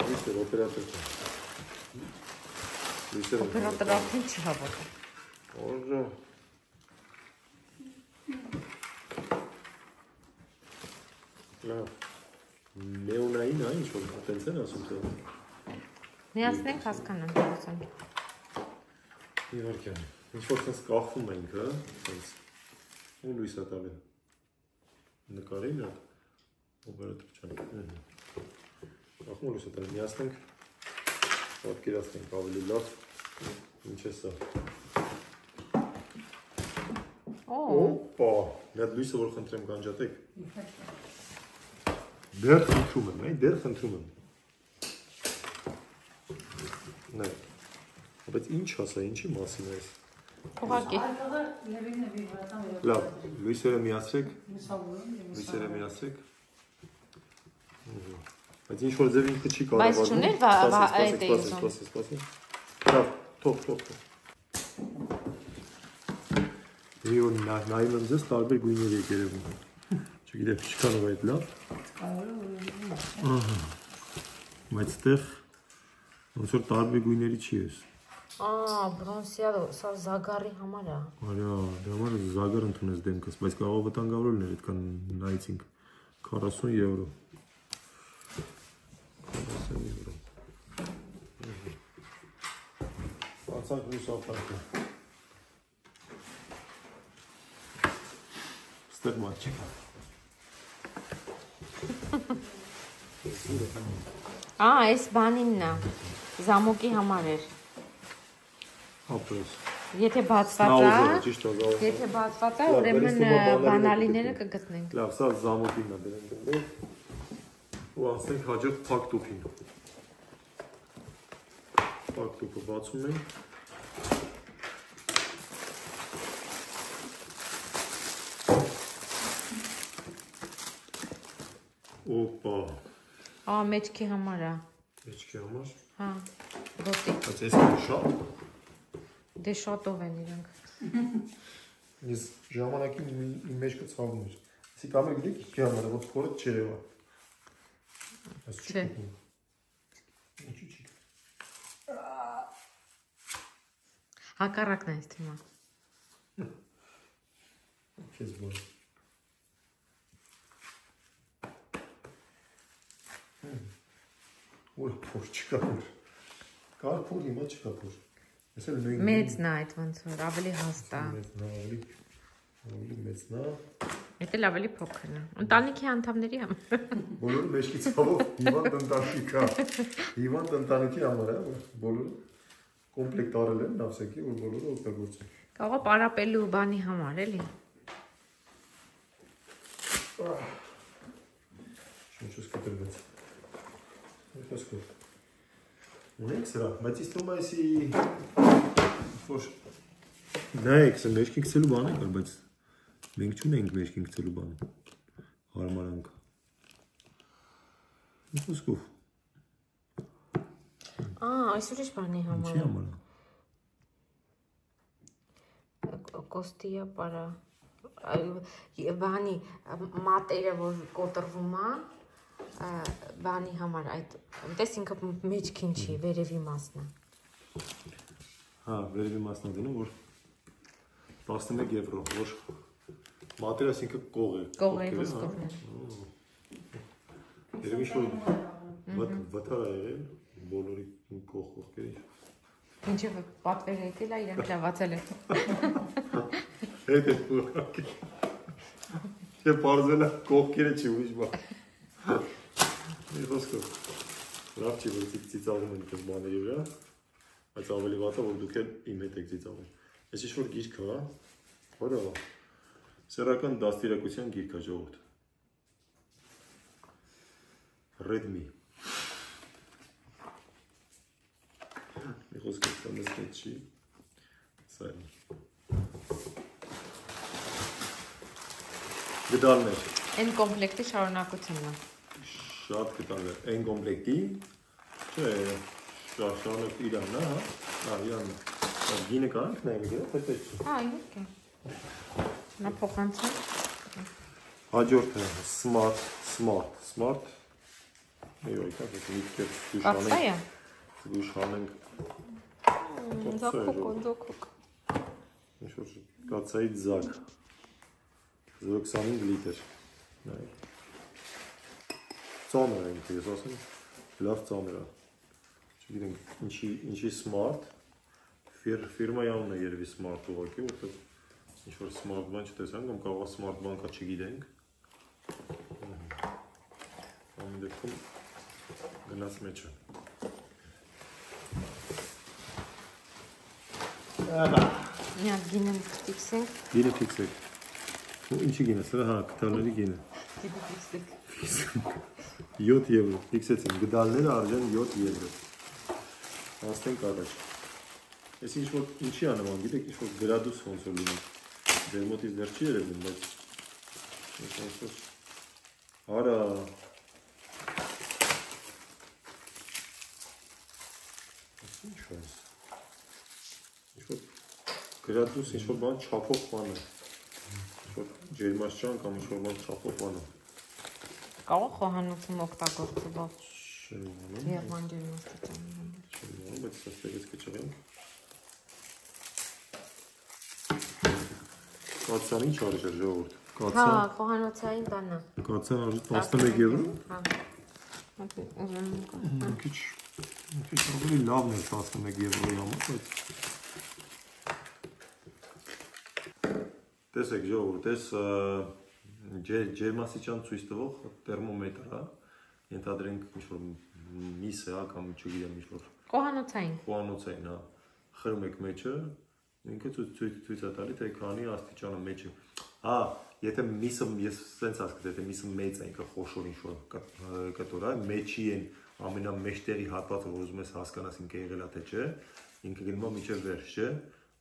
Speaker 1: Լույսեր, օպերատոր։ Լույսեր։
Speaker 2: Օպերատորին չհավատա։
Speaker 1: Օրջա։ Լավ։ Նեոնային է, ինչ-որ տենց են ասում թե։
Speaker 2: Միացնենք հասկանան դրոսան։
Speaker 1: Իվարկյան, ինչ-որ տենց կախվում ենք, հա, տենց։ Ու լույս է տալի։ Նկարին է, օպերատոր չանք։ Կախվում լույս է տալի, միացնենք, պատկերացնենք ավելի լավ, ինչ է սա։ Օպա, մի հատ լույսը որ խնդրեմ կանջատեք։ Դեր խնդրում եմ, դեր խնդրում եմ։ Նայ, բայց ինչ ասա, ինչի մասին է այս։
Speaker 2: Ուղղակի։
Speaker 1: Լավ, լույսերը միացրեք։ Լույսերը միացրեք։ Բայց ինչ-որ ձև ինքը չի կարողանում։
Speaker 2: Բայց չուներ այդ է ուզում։
Speaker 1: Սպասի։ Լավ, թող։ Եվ նայում եմ ձեզ տարբեր գույներ եք երևում։ Չգիտեմ, չքանով այդ լավ։ Բայց ստեղ ոնց որ տարբեր գույների չի ես։
Speaker 2: Բրոնզիա, սա զագարի համար է։
Speaker 1: Արյա, դե համար զագար ընդունես դեմքս, բայց կարող է վտանգավոր լինել, այդքան նայեցինք 40 եվրո։ 40 եվրո։ Անցանք լույս ապարքը։ Ստեղ մատ չկա։
Speaker 2: Այս բանինն է, զամոկի համար էր։
Speaker 1: Ապրես։
Speaker 2: Եթե բացված է, ուրեմն բանալիները կգտնենք։
Speaker 1: Լավ, սա զամոկինն է դրենք դրենք ու անցնենք հաջորդ փակ տուփին։ Փակ տուփը բացում ենք։ Օպա։
Speaker 2: Մեջքի համար է։
Speaker 1: Մեջքի համար։
Speaker 2: Հա, ոտի։
Speaker 1: Բայց այս շատ։
Speaker 2: Դե շատով են իրենք։
Speaker 1: Ես ժամանակին իմ մեջ կցավում էր։ Իսկ կամ եք դիք ինչի համար է, որ փորը չերևա։
Speaker 2: Չէ։
Speaker 1: Ինչի չի։
Speaker 2: Հակառակն է այս թիմը։
Speaker 1: Քեզ բոր։ Որ փոր չկա փոր։ Կար փոր, հիմա չկա փոր։ Ես էլ նույն
Speaker 2: Մեծն է այդ ոնց որ ավելի հաստ է։
Speaker 1: Մեծն է ավելի։ Ավելի մեծն է։
Speaker 2: Դա էլ ավելի փոքրն է։ Ընտանիքի անդամների համար։
Speaker 1: Բոլորը մեջքի ցավով հիվանդ ընտանիք է։ Հիվանդ ընտանիքի համար է, բոլորը կոմպլեկտ արել են նավսեկի, որ բոլորը օգտագործեն։
Speaker 2: Կարող է պարապելու բանի համար, էլի։
Speaker 1: Ինչ սկսկտրվեց։ Խոսքով։ Ունենք սրա, բայց իսկ թվում է էսի որ նայեք, սա մեջքի գցելու բան է կար, բայց մենք չունենք մեջքի գցելու բան։ Հարմարանք։ Ինչ խոսքով։
Speaker 2: Այս ուրիշ բանի համար։
Speaker 1: Ինչի համար է։
Speaker 2: Կոստիա պարա բանի մատերը որ կոտրվում է բանի համար այդ տես ինքը մեջքին չի վերևի մասն է
Speaker 1: հա վերևի մասն է դնում որ 11 եվրո որ մատերը ասինքն կող է
Speaker 2: ոսկորն է
Speaker 1: երևի որ վթար է եղել բոլորի կող կողքերի
Speaker 2: ինչև պատվեր եկել է իրանք լավացել է
Speaker 1: հետ է փոխակի Չէ բարձելա կողքերը չի ուրիշ բան Մի խոսքով լավ չի որ ծիծաղում են քեզ բաների վրա բայց ավելի վատ է որ դուք էլ իմ հետ եք ծիծաղում Ես ինչ որ գիրք հա որը սեռական դաստիարակության գիրք է ժողովուրդ Redmi Մի խոսքով դա մեզ հետ չի սա Գդալներ
Speaker 2: Այն կոմպլեկտի շարունակությունն է
Speaker 1: Շատ գտալներ, այն կոմպլեկտի, չէ, շարունակի իրանն է, հա, իրանն է, գինը կանք նայմի գերա, պետք չի։
Speaker 2: Հա, իհարկե, նա փոխանցը։
Speaker 1: Հաջորդը, smart, մի ոյքա, գուշ հանենք,
Speaker 2: Ձոքոք,
Speaker 1: ինչ-որ կացայի ձակ, 25 լիտր, նայք, ծանր է ինքը, ես ասեմ, լավ ծանր է, չգիտենք, ինչի smart, ֆիրմայի անունն է երևի smart ուղղակի, որտեղ ինչ-որ smart բան չտեսանք, կամ կարող է smart բան կա չգիտենք, ամեն դեպքում գնաց մեջը։
Speaker 2: Մի հատ գինը ֆիքսենք։
Speaker 1: Գինը ֆիքսեք։ Ինչի գինը, սրա հա, կտալների գինը։
Speaker 2: Գինը ֆիքսենք։
Speaker 1: 7 եվրո, ֆիքսեցին, գդալները արժեն 7 եվրո։ Հասնենք առաջ։ Ես ինչ-որ ինչի է նման, գիտեք, ինչ-որ գրադուս ոնց որ լինի։ Ձեր մոտից դեռ չի երևում, բայց ոնց որ արա Ինչ է այս։ Ինչ-որ գրադուս, ինչ-որ բան չափող բան է։ Ինչ-որ ջերմաշճան կամ ինչ-որ բան չափող բան է։
Speaker 2: Կարող խոհանոցում օգտագործվող
Speaker 1: Չէ,
Speaker 2: Երման ջերմաստիճանի համար։
Speaker 1: Չէ, բայց ստեղից կճղենք։ Կացան ինչ արժեր ժողովուրդ։
Speaker 2: Հա, խոհանոցային բանը։
Speaker 1: Կացան արժեր 11 եվրո։
Speaker 2: Հա։
Speaker 1: Քիչ ավելի լավն է 11 եվրոյի համար, բայց Տեսեք ժողովուրդ, այս ջերմաստիճան ցույց տվող թերմոմետր է, ենթադրենք ինչ-որ միս է, կամ չգիտեմ ինչ-որ խոհանոցային, հա, խրում եք մեջը, ինքը ցույց է տալի, թե քանի աստիճանը մեջը։ Հա, եթե միսը, ես սենց հասկացա, եթե միսը մեծ է, ինքը խոշոր ինչ-որ կտոր է, մեջի են ամենամեջտեղի հատվածը, որ ուզում ես հասկանաս ինքը եղել է թե չէ, ինքը գնում է մինչև վերջ, չէ,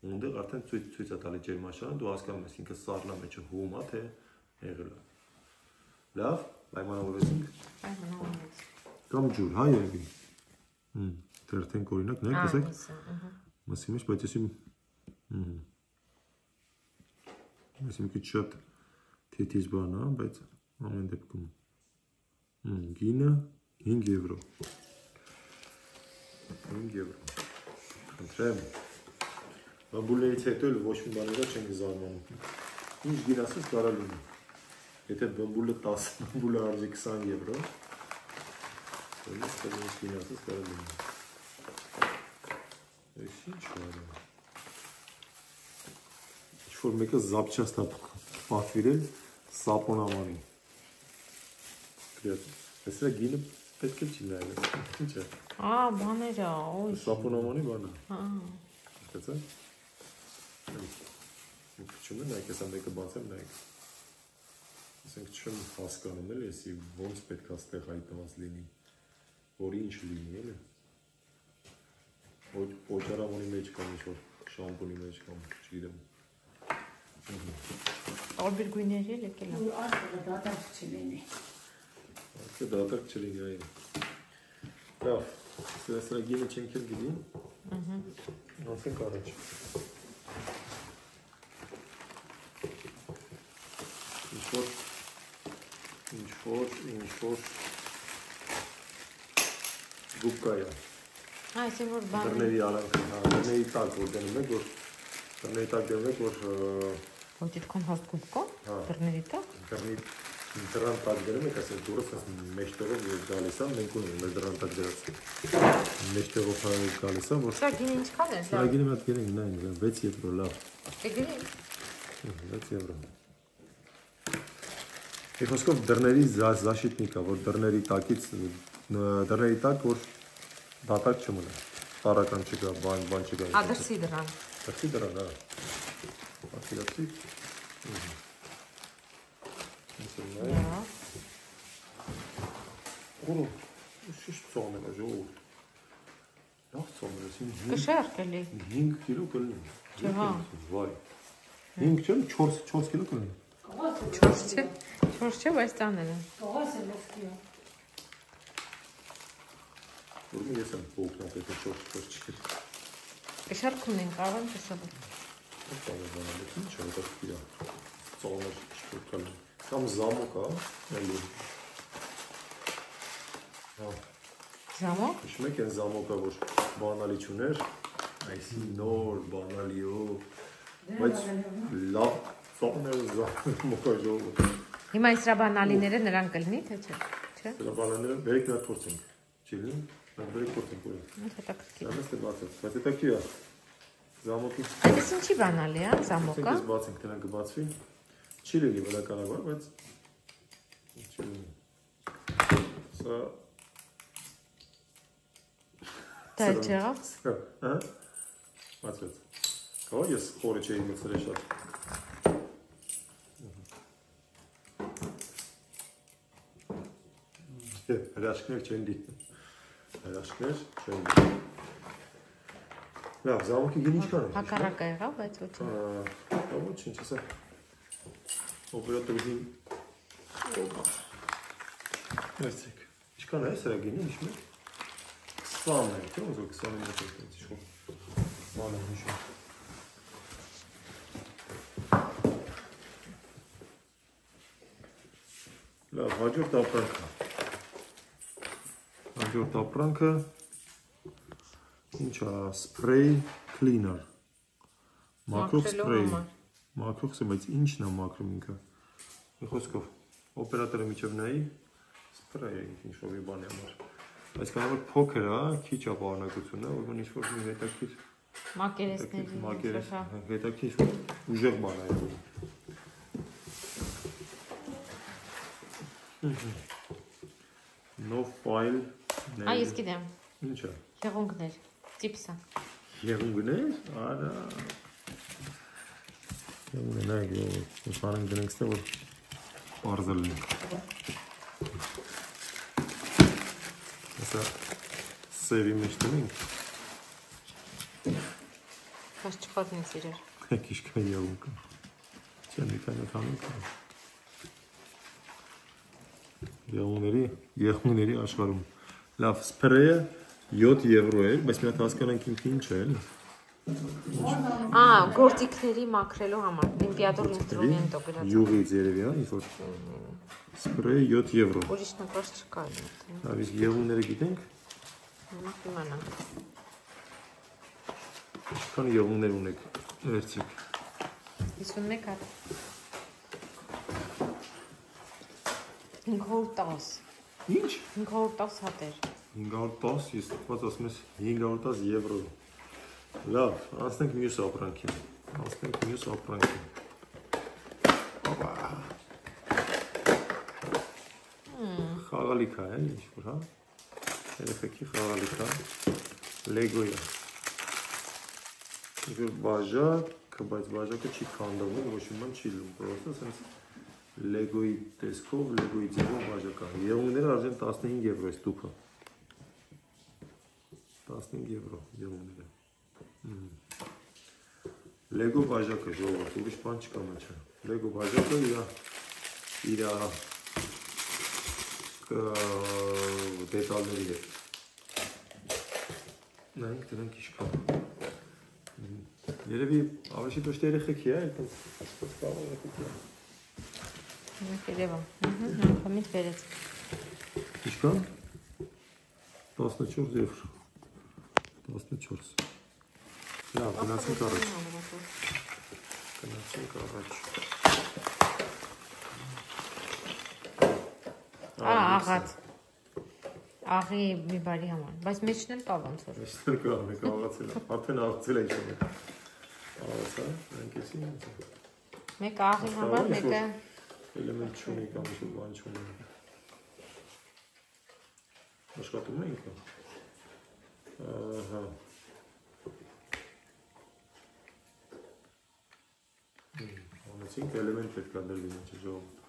Speaker 1: ունդեղ արդեն ցույց է տալի ջերմաշանը, դու հասկանում ես ինքը սառնա մեջը հում է, թե եղել է։ Լավ, պայմանավորվեցինք։ Կամ ջուր, հա երևի։ Թերթենք օրինակ, նայեք, տեսեք։ Մասի մեջ, բայց ես մի քիչ շատ թեթիզ բան է, բայց ամեն դեպքում գինը 5 եվրո 5 եվրո Խնդրեմ բամբուլներից հետո էլ ոչ մի բաները չենք զարմանում Ինչ գին ասես կարա լինի Եթե բամբուլը 10 բամբուլը արժի 20 եվրո Ինչ գին ասես կարա լինի Ես ինչ վարը Ինչ-որ մեկը զապչաստա պատվիրել սապոնամանի։ Այսրա գինը պետք է չի նայել։ Ինչ է։
Speaker 2: Բաներ է, ոյ։
Speaker 1: Սապոնամանի բանը։
Speaker 2: Հա։
Speaker 1: Քչում է նայեք, հեսա մեկը բացեմ նայեք։ Ասենք չեմ հասկանում էլ էսի ոնց պետք է ստեղ հայտնված լինի, որ ինչ լինի էլի։ Օճարամոնի մեջ կամ ինչ-որ շամպունի մեջ կամ չգիտեմ։
Speaker 2: Տարբեր գույների էլ եկել է։
Speaker 3: Արդյոք դատարկ չլինի։
Speaker 1: Արդյոք դատարկ չլինի այն։ Լավ, սրա գինը չենք էլ գինի։ Անցենք առաջ։ Ինչ-որ գուբկա է։
Speaker 2: Այսինքն որ բան։
Speaker 1: Դռների արանքը, դռների տակ որ դնում եք, որ դռների տակ դնում եք, որ
Speaker 2: Ոչ այդքան հաստ գուբկա, դռների տակ։
Speaker 1: Դռան տակ դնում եք, ասենք դուրս մեջտեղով գալիս է, մենք ունենք մեր դռան տակ դրած։ Մեջտեղով գալիս է, որ
Speaker 2: Սա գինը ինչքան է։
Speaker 1: Սա գինը մի հատ գնենք նայենք, 6 եվրո, լավ։
Speaker 2: Գինի։
Speaker 1: 6 եվրո։ Խոսքով դռների զաշիտնիկ է, որ դռների տակ, որ դատարկ չմնա, տարական չկա, բան չկա։
Speaker 2: Դրսի դրան։
Speaker 1: Դրսի դրան, հա։ Դրսի։ Ուրո, շիշտ ծոմել է, ժողովուրդ։ Լավ ծոմել ես,
Speaker 2: Կշարք էլի։
Speaker 1: 5 կիլո կլինի։
Speaker 2: Չհա։
Speaker 1: Վայ։ 5 չեմ, 4 կիլո կլինի։
Speaker 2: 4 չէ, բայց տանել է։
Speaker 3: Կողաս է լսկի է։
Speaker 1: Որում ես եմ պողնապ էտ է 4 չկեր։
Speaker 2: Կշարք ունեն, կարող են կշարք։
Speaker 1: Ծոմել բանալեք, ինչ է, դա կիրա։ Ծոմել չկեր կլինի։ Կամ զամոք է, էլի։
Speaker 2: Զամոք։
Speaker 1: Իշմ եք են զամոքը, որ բանալի չուներ, այսի նոր բանալիով, բայց լավ ծոմել զամոքա ժողով։
Speaker 2: Հիմա իսրա բանալիները նրան կլինի, թե չէ։
Speaker 1: Սրա բանալիները բերեք նատ փորձենք, չի լինի, նատ բերեք փորձենք ուրը։
Speaker 2: Հետաքրքիր։
Speaker 1: Սրանց է բացած, բայց հետաքրքիր է, զամոքի։
Speaker 2: Այս ինչի բանալի է, զամոկը։
Speaker 1: Ես բացենք, տնան կբացվի, չի լինի բնականաբար, բայց չի լինի։ Սա
Speaker 2: Դա չեղավ։
Speaker 1: Հա, բացվեց։ Կավա ես խորը չէի մցրել շատ։ Հրաշքներ չեն դի։ Հրաշքներ չեն դի։ Լավ, զամոքի գին ինչքան է։
Speaker 2: Հակառակը եղավ, բայց ոչ։
Speaker 1: Ոչինչ, ասա։ Օպերատորին Ներսեք։ Ինչքան է սրա գինը, ինչ մեկ։ 20 է, չէ՞ ուզո 20-ը ինչ որ։ Բանը ինչ։ Լավ, հաջորդ ապրանքը։ Հաջորդ ապրանքը ինչ է, սպրեյ կլիներ։ Մաքրող սպրեյ։ Մաքրող սպրեյ, բայց ինչն է մաքրում ինքը։ Մի խոսքով, օպերատորը միջև նայի, սպրեյ է ինչ-որ մի բանի համար։ Բայց կանա որ փոքր է, քիչ է պարունակությունը, որ ինչ-որ մի հետաքրքիր
Speaker 2: Մակերեսների։
Speaker 1: հետաքրքիր ուժեղ բան է։ No file։
Speaker 2: Ես գիտեմ։
Speaker 1: Ինչ է։
Speaker 2: Եղունգներ, ծիպսա։
Speaker 1: Եղունգներ, արա։ Եղունգներ նայեք, ես բանն գնենք ստե, որ պարզը լինի։ Հեսա սևի մեջ տնենք։
Speaker 2: Բայց չխոտնից իրեր։
Speaker 1: Քիշքան եղունգ։ Չեն մի քանի թանուկ։ Եղունգների աշխարհում։ Լավ, սպրեյը 7 եվրո է, բայց մի հատ հասկանանք ինքը ինչ է, էլի։
Speaker 2: Գործիքների մաքրելու համար, լիմպիադոր ինստրումենտո գրած։
Speaker 1: Յուղից երևի, հա, ինչ-որ։ Սպրեյ 7 եվրո։
Speaker 2: Ուրիշ նկար չկա։
Speaker 1: Լավ, իսկ եղունգները գիտենք։
Speaker 2: Հիմա կիմանանք։
Speaker 1: Ինչքան եղունգներ ունեք, վերցեք։
Speaker 2: 51 հատ։ 510։
Speaker 1: Ինչ։
Speaker 2: 510 հատեր։
Speaker 1: 510, ես թվաց ասում ես 510 եվրո։ Լավ, անցնենք մյուս ապրանքին։ Անցնենք մյուս ապրանքին։ Ապա։ Խաղալիք է, ինչ-որ, հա։ Երեխեքի խաղալիք է։ Լեգոյ է։ Ինչ-որ բաժակ, բայց բաժակը չի քանդվում, ոչ մի բան չի լում, պրոստը սենց լեգոյի տեսքով, լեգոյի ձևով բաժակ է։ Եղունգները արժեն 15 եվրո է ստուփը։ 15 եվրո եղունգները։ Լեգո բաժակը ժողովուրդ, ուրիշ բան չկա մնչը։ Լեգո բաժակը իր դետալների հետ։ Նայենք դրանք իշքան։ Երևի ավելի շուտ ոչ երեխեքի է, այլ կարող երեխեքի է։
Speaker 2: Երևա, խմից բերեց։
Speaker 1: Իշքան? 14 եվրո։ 14։ Լավ, գնացինք առաջ։ Գնացինք առաջ։
Speaker 2: Աղաց։ Աղի մի բարի համար, բայց մեջն էլ կա ոնց որ։
Speaker 1: Մեջն էլ կա, մեկ աղացել է, արդեն աղացել է ինչ-որ։ Աղացա, այնքեսի ինձ է։
Speaker 2: Մեկ աղի համար, մեկը…
Speaker 1: Էլեմենտ չունի կամ ինչ-որ բան չունի։ Աշխատում է ինքը։ Ահա։ Անեցինք էլեմենտ պետք է դրվի ինչ ժողովուրդ։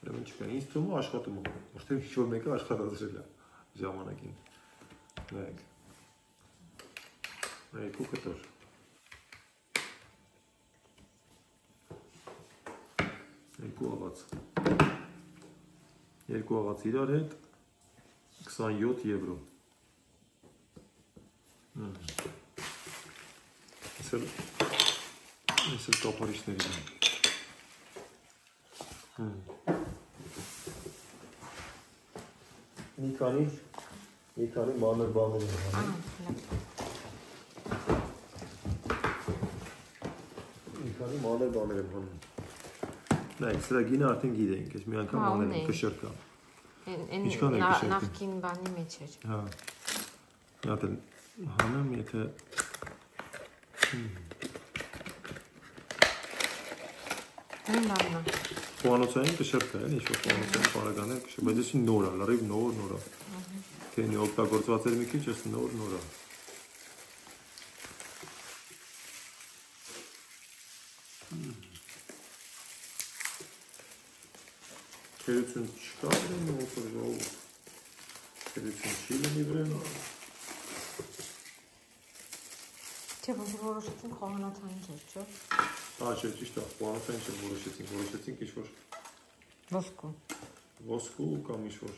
Speaker 1: Էլեմենտ չկա, ինձ թվում է աշխատում է, որտեղ ինչ-որ մեկը աշխատացրել է ժամանակին։ Նայեք։ Երկու կտոր։ Երկու աղաց։ Երկու աղաց իրար հետ 27 եվրո։ Ես էլ կապարիչների եմ։ Մի քանի մանր բաներ եմ հանում։ Մի քանի մանր բաներ եմ հանում։ Նայեք, սրա գինը արդեն գիտենք, ես մի անգամ անել եմ կշերկա։ Ինչքան է կշերկը։
Speaker 2: Նախքին բանի մեջ էր։
Speaker 1: Հա։ Մի հատ էլ հանեմ, եթե…
Speaker 2: Նույն բանն է։
Speaker 1: Խոհանոցային կշերկա է, ինչ-որ խոհանոցային պարագաներ կշերկա, բայց եսի նոր է, լրիվ նոր է։ Թե նի օգտագործված էր մի քիչ, ես նոր է։ Թերություն չկա վրեն, ոնց որ ժողովուրդ։ Թերություն չի լինի վրեն։
Speaker 2: Չէ, ոնց որ որոշեցին խոհանոցային չէր, չէ՞։
Speaker 1: Չէ, ճիշտ է, խոհանոցային չէր որոշեցինք ինչ-որ…
Speaker 2: Ոսկու։
Speaker 1: Ոսկու կամ ինչ-որ…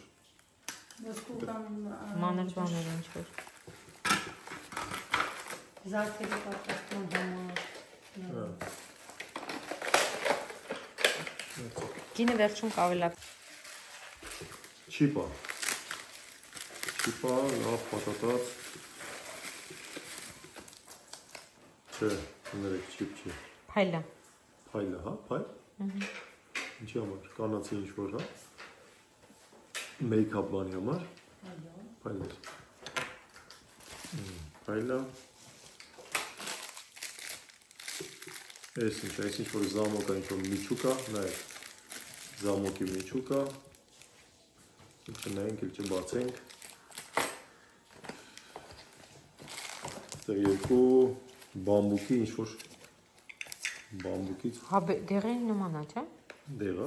Speaker 3: Ոսկու կամ…
Speaker 2: Մանր բաներ ինչ-որ։
Speaker 3: Զարդերի պատրաստման համար…
Speaker 2: Գինը վերջում կավելա։
Speaker 1: Չիպա, լավ պատատած։ Չէ, ներեք, չիպ չի։
Speaker 2: Փայլը։
Speaker 1: Փայլը, հա, փայլ։ Ինչի համար, կանացի ինչ-որ, հա։ Մեյքափ բանի համար։ Փայլեր։ Փայլը։ Ես ինչ-որ զամոկա, ինչ-որ միչուկա, նայեք։ Զամոկի միչուկա։ Ինչը նայենք, էլ չբացենք։ Ստեղ երկու բամբուկի ինչ-որ բամբուկից։
Speaker 2: Հա, դեղին նման է, չէ՞։
Speaker 1: Դեղը։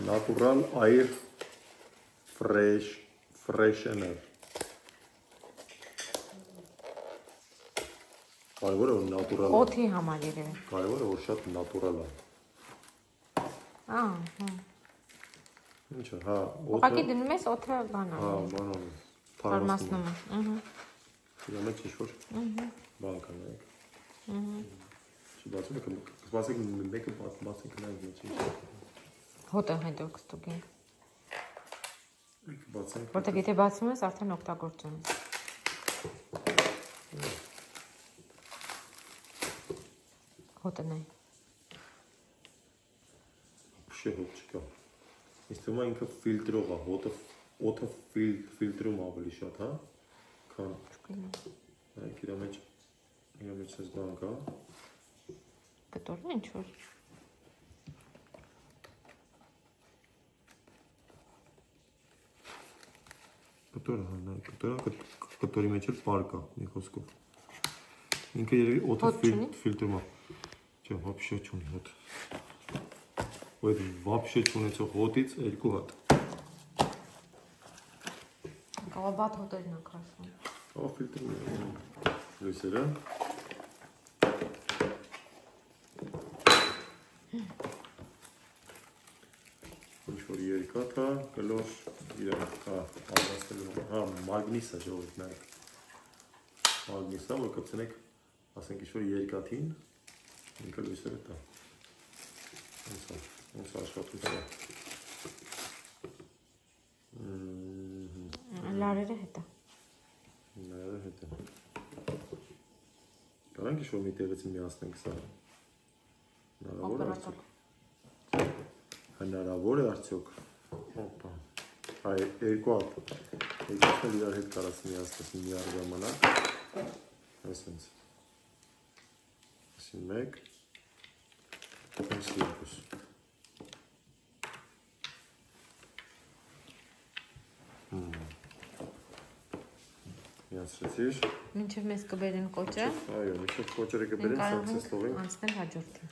Speaker 1: Natural Air Freshener։ Կարևորը որ նատուրալ է։
Speaker 2: Օդի համար երևի։
Speaker 1: Կարևորը որ շատ նատուրալ է։
Speaker 2: Հա։
Speaker 1: Ինչը, հա,
Speaker 2: Ուղղակի դնում ես օդը բան
Speaker 1: հա, բան անում։
Speaker 2: Թարմացնում է։
Speaker 1: Դրա մեջ ինչ-որ բան կա, նայեք։ Չբացում եք, կսպասեք մեկը բացենք նայենք մեջ ինչ։
Speaker 2: Հոտը հետո կստուգենք։
Speaker 1: Բացենք։
Speaker 2: Որտեղ եթե բացում ես, արդեն օգտագործում ես։ Հոտը նայ։
Speaker 1: Շե հոտ չկա։ Ես թվում է ինքը ֆիլտրով է, օդը ֆիլտրում ավելի շատ, հա, քան։ Նայեք իրա մեջ Յամից ես բան կա։
Speaker 2: Կտորն ինչ որ։
Speaker 1: Կտորի մեջ էլ պար կա, մի խոսքով։ Ինքը երևի օդը ֆիլտրում է։ Չէ, вообще չունի հոտ։ Ու այդ вообще չունեցող հոտից երկու հատ։
Speaker 2: Կարող բաթ հոտերն է քաշում։
Speaker 1: Ահա ֆիլտրում է լույսերը։ Ինչ-որ երկաթ է, կլոր իրան հա, մագնիս է ժողովուրդ նայեք։ Մագնիս է, որ կպցնեք, ասենք ինչ-որ երկաթին, ինքը լույսերը տա։ Ոնց աշխատություն է։
Speaker 2: Լարերը հետ է։
Speaker 1: Լարերը հետ է։ Կարանք ինչ-որ մի տեղից միացնենք սա։ Հնարավոր է արդյոք։ Հնարավոր է արդյոք։ Հոպա։ Այ երկու հատ։ Երկուսն իրար հետ կարաս միացնես միառ ժամանակ։ Այսպես։ Այսին մեկ։ Այսին երկուս։ Միացրեցիր։
Speaker 2: Մինչև մեզ կբերեն կոճը։
Speaker 1: Այո, մինչև կոճերը կբերեն, սանցես թողին։
Speaker 2: Անցնել հաջորդին։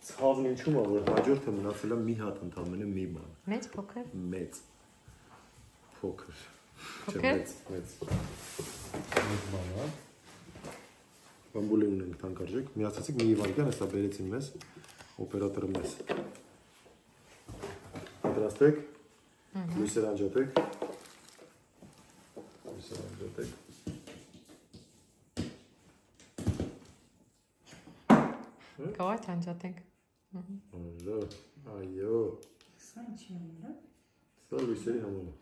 Speaker 1: Ցավն ինչու՞մ է, որ հաջորդը մնացել է մի հատ ընդամենը մի բան։
Speaker 2: Մեծ փոքր։
Speaker 1: Մեծ։ Փոքր։
Speaker 2: Փոքր։
Speaker 1: Մեծ բան է։ Բամբուլի ունենք թանկարժեք, միացեցիք մի վայրկյան, հեսա բերեցին մեզ, օպերատորը մեզ։ Պատրաստեք, լույսեր անջատեք։ Լույսեր անջատեք։
Speaker 2: Կավայ անջատենք։
Speaker 1: Այո։
Speaker 3: Սա ինչի համար է։
Speaker 1: Սա լույսերի համար է։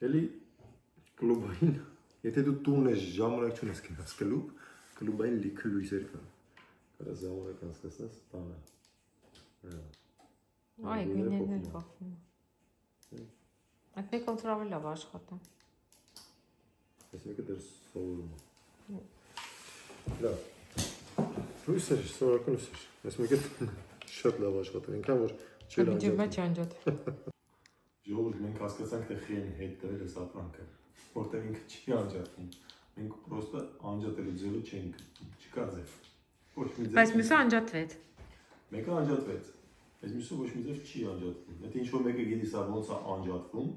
Speaker 1: Էլի կլուբային, եթե դու տուն ես ժամանակ չունես գնաս կլուբային լիքը լույսեր կան։ Կարա ժամանակ անցկացնես տանը։
Speaker 2: Այ գույներն էլ փոխվում։ Այդ մեկը ոնց լավ աշխատում։
Speaker 1: Այս մեկը դեռ սովորում է։ Լավ։ Լույսեր, սովորական լույսեր։ Այս մեկը շատ լավ աշխատում, ինքան որ չել
Speaker 2: անջատ։
Speaker 1: Ժողովուրդ, մենք հասկացանք, թե խի են հետ տվել այս ապրանքը, որտեղ ինքը չի անջատվում։ Մենք պրոստը անջատելու ձևը չենք, չկա ձև։
Speaker 2: Բայց մյուսը անջատվեց։
Speaker 1: Մեկը անջատվեց, բայց մյուսը ոչ մի ձև չի անջատվում։ Եթե ինչ-որ մեկը գիտի սա ոնց է անջատվում,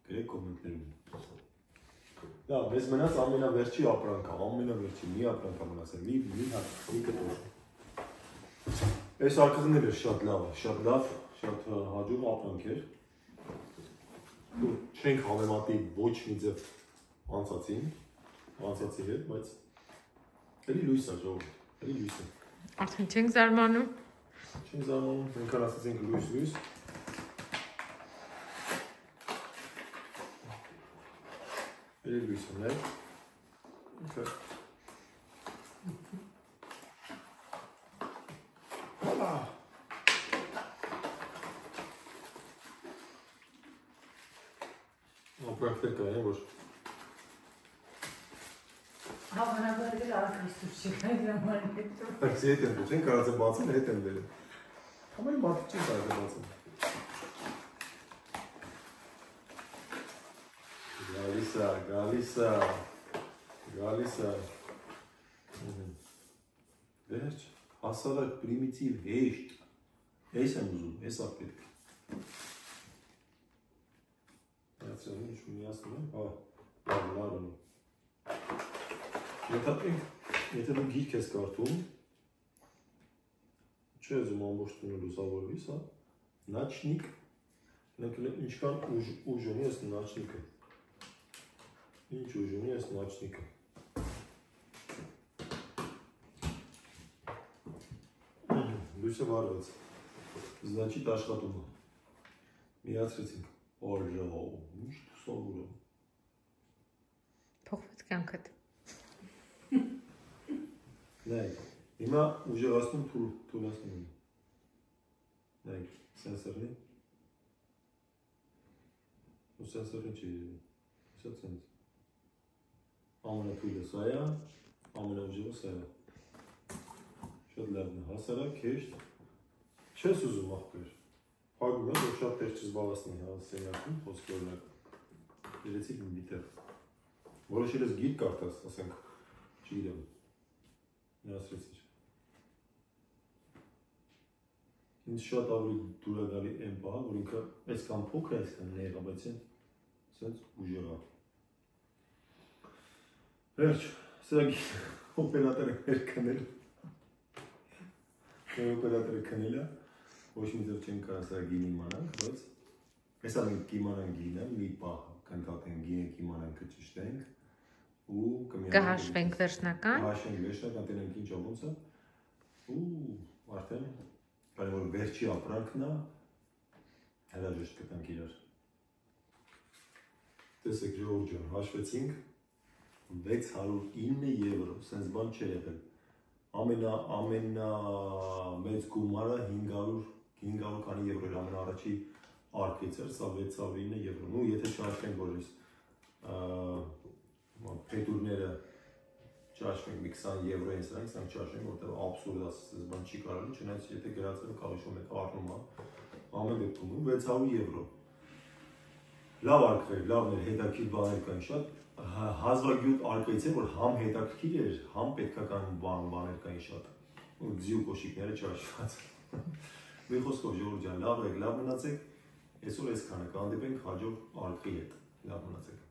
Speaker 1: գրեք կոմենտներում։ Լավ, մեզ մնաց ամենավերջի ապրանքը, ամենավերջի մի ապրանք մնացել, մի հատ, մի կտոր։ Այս արկղն էլ էր շատ լավ, շատ հաջող ապրանք էր։ Չենք համեմատի ոչ մի ձև անցածի հետ, բայց էլի լույս է ժողովուրդ, էլի լույս է։
Speaker 2: Արդեն չենք զարմանում։
Speaker 1: Չենք զարմանում, մենք ասացինք լույս։ Էլի լույս է, նայ։ Ապրանքներ կային, որ
Speaker 3: Հավանաբար էլ արկայս դուրս չկա ժամանակ հետո։
Speaker 1: Այս հետ են դուք, չեն կարած է բացել, հետ են վերել։ Համարի մարդիկ չեն կարած է բացել։ Գալիս է։ Վերջ, հասարակ, պրիմիտիվ, հեշտ։ Ես եմ ուզում, ես ապետք։ Միացրել ինչ միացնում եմ, լավ ունի։ Եթե դու գիրք ես կարդում, չի ուզում ամբողջ տունը լուսավորվի, սա, նաչնիկ, ինչքան ուժ ունի այս նաչնիկը։ Ինչ ուժ ունի այս նաչնիկը։ Լույսը վարվեց, значит աշխատում է։ Միացրեցինք, օժո, ինչ սովոր է։
Speaker 2: Փոխվեց կյանքդ։
Speaker 1: Նայք, հիմա ուժեղացնում թուլացնում եմ։ Նայք, սենսորնի։ Ու սենսորնի չի երևի։ Սա ծենց։ Ամենաթույլը սա է, ամենաուժեղը սա է։ Շատ լավն է, հասարակ, հեշտ, չես ուզում աղբեր, հագում է, որ շատ տեղ չզբաղացնի սենյակում, խոսքի օրինակ, երեցիք մի տեղ, որոշել ես գիրք կարդաս, ասենք, չգիտեմ, ներասրեցիր։ Ինձ շատ ավելի դուր է գալի այն պահը, որ ինքը այսքան փոքր է, այսքան նեղա, բայց սենց ուժեղ է։ Վերջ, սրա օպերատորը կնել, օպերատորը կնել է, ոչ մի ձև չեն կարա սրա գին իմանանք, բայց այսա մենք կիմանանք գինը, մի պահ կնկատենք գինը կիմանանք կճշտենք ու
Speaker 2: կհաշվենք վերջնական,
Speaker 1: կհաշվենք վերջնական, տենենք ինչ ոնց է ու արդեն կարելի որ վերջի ապրանքն է հրաժեշտ կտանք իրար։ Տեսեք Ժողովուրդ ջան, հաշվեցինք 609 եվրո, սենց բան չէ եղել։ Ամենամեծ գումարը 500 քանի եվրո էր ամենաառաջի արկից էր, սա 609 եվրո։ Ու եթե չհաշվենք, որ ես փետուրները չհաշվենք մի 20 եվրո են սրանք, սրանք չհաշվենք, որտեղ աբսուրդ է, սենց բան չի կարելի, չնայած եթե գրածել կավեշում եք առնում է, ամեն դեպքում 600 եվրո։ Լավ արկղեր, լավն էր, հետաքրքիր բաներ կային շատ, հազվագյուտ արկայից է, որ համ հետաքրքիր էր, համ պետքական բաներ կային շատ, ու ձիու կոշիկները չհաշված։ Մի խոսքով Ժողովուրդ ջան, լավ եք, լավ մնացեք, այսօր այսքանը, կհանդիպենք հաջորդ արկղի հետ, լավ մնացեք։